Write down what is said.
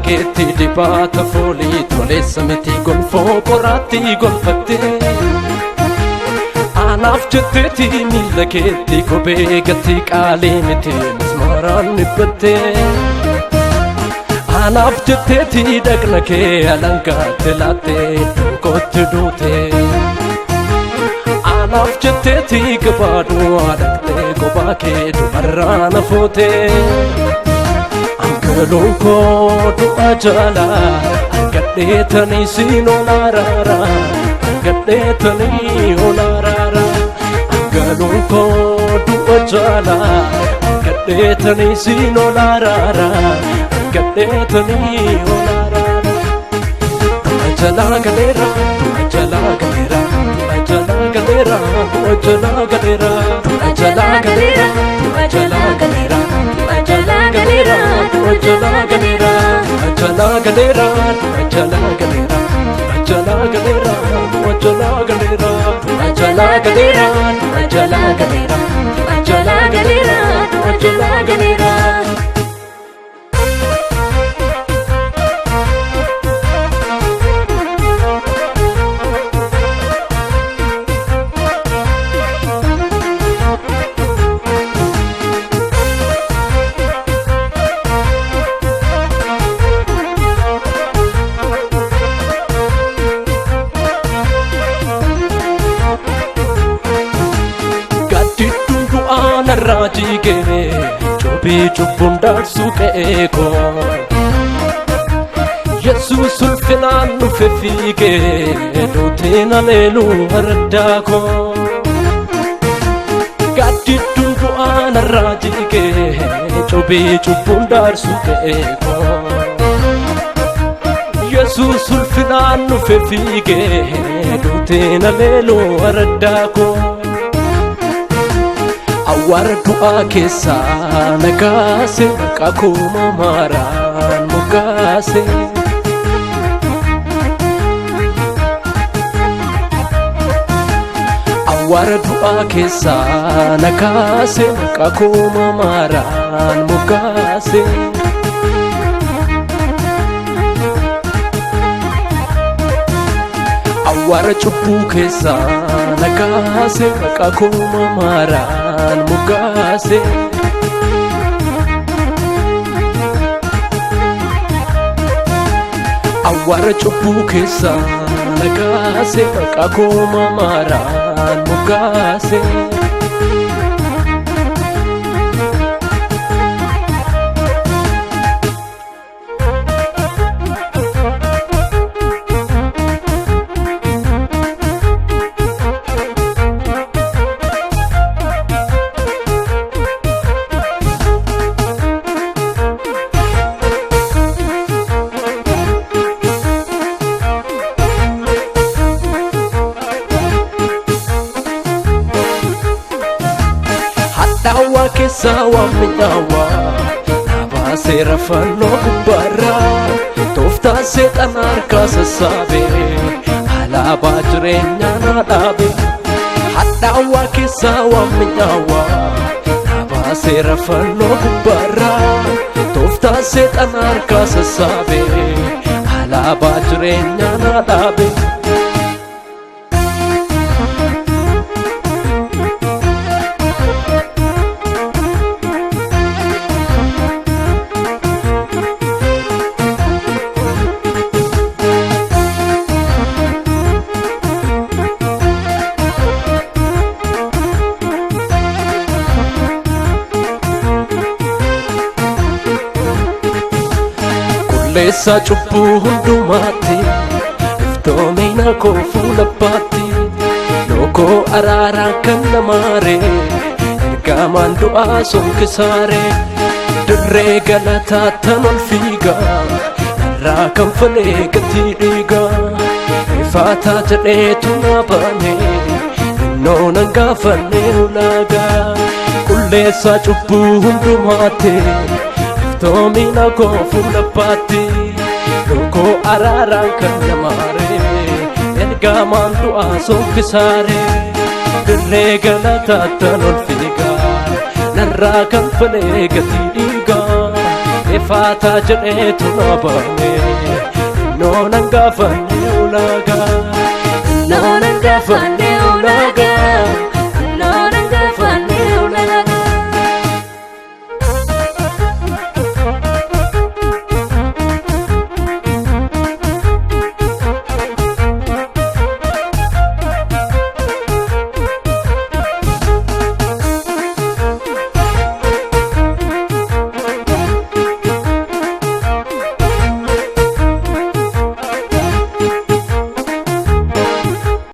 keetti dibaata foolii toleessa miti gonfoo qoraatti gonfatte anaaf jetteeti miila keetti kophee gatti qaalii miti mismaaraan dhibbatte anaaf jetteeti dhaqna kee alangaatti laatte duukootti duute anaaf jetteeti gabaaduu adaqxee kophaa kee dubarraa na foote angaluun koo du'a jala argadheetanii siin olaaraara argadheetanii olaaraara angaluun koo du'a jala argadheetanii siin olaaraara argadheetanii olaaraara du'a jalaa galeera du'a jalaa galeera du'a jalaa galeera du'a jalaa galeera du'a jalaa galeera du'a jalaa galeera du'a jalaa galeera du'a jalaa galeera du'a jalaa galeera du'a jalaa galeera du'a jalaa galeera du'a jalaa galeera du'a jalaa galeera du'a jalaa galeera du'a jalaa galeera du'a jalaa galeera Raji ke chobi chupun darsu ke eko Yesus ulfinan nufefi ke dotina lelu harda ko Gadi tundu ana raji ke chobi chupun darsu ke eko Yesus ulfinan nufefi ke dotina lelu harda ko Awara du'a keessa nagaase maqaa koo maaraan moggaase Awara du'a keessa nagaase maqaa koo maaraan moggaase Awara cubbuu keessa nagaase maqaa koo maaraan moggaase Awara cubbuu keessa nagaase maqaa koo maaraan moggaase Dawa kesa wa minyawa Nabase rafano kubara Tofta setan harka sasabe Halaba jirenya nadabe Dawa kesa wa minyawa Nabase rafano kubara Tofta setan harka sasabe Halaba jirenya nadabe Lesa cubbuu hundumaatti iftoomina koo fuula baatti Lookoo araaraan kan namaare ergamaan du'aa sonkisaare Dirree galataattan ol fiigaa narraa kan falee gatii dhiigaa Ifaataa jedheetu naa baane innoo nan gaafannee ulaagaa Qulleessaa cubbuu hundumaatti iftoomina koo fuula baatti Lookoo araaraan kan namaare ergamaan du'aa sonkisaare Dirree galataattan ol fiigaa narraa kan falee gatii dhiigaa ulfaata jedheetu dhaabame noon hangafanne ulaagaa noon hangafanne ulaagaa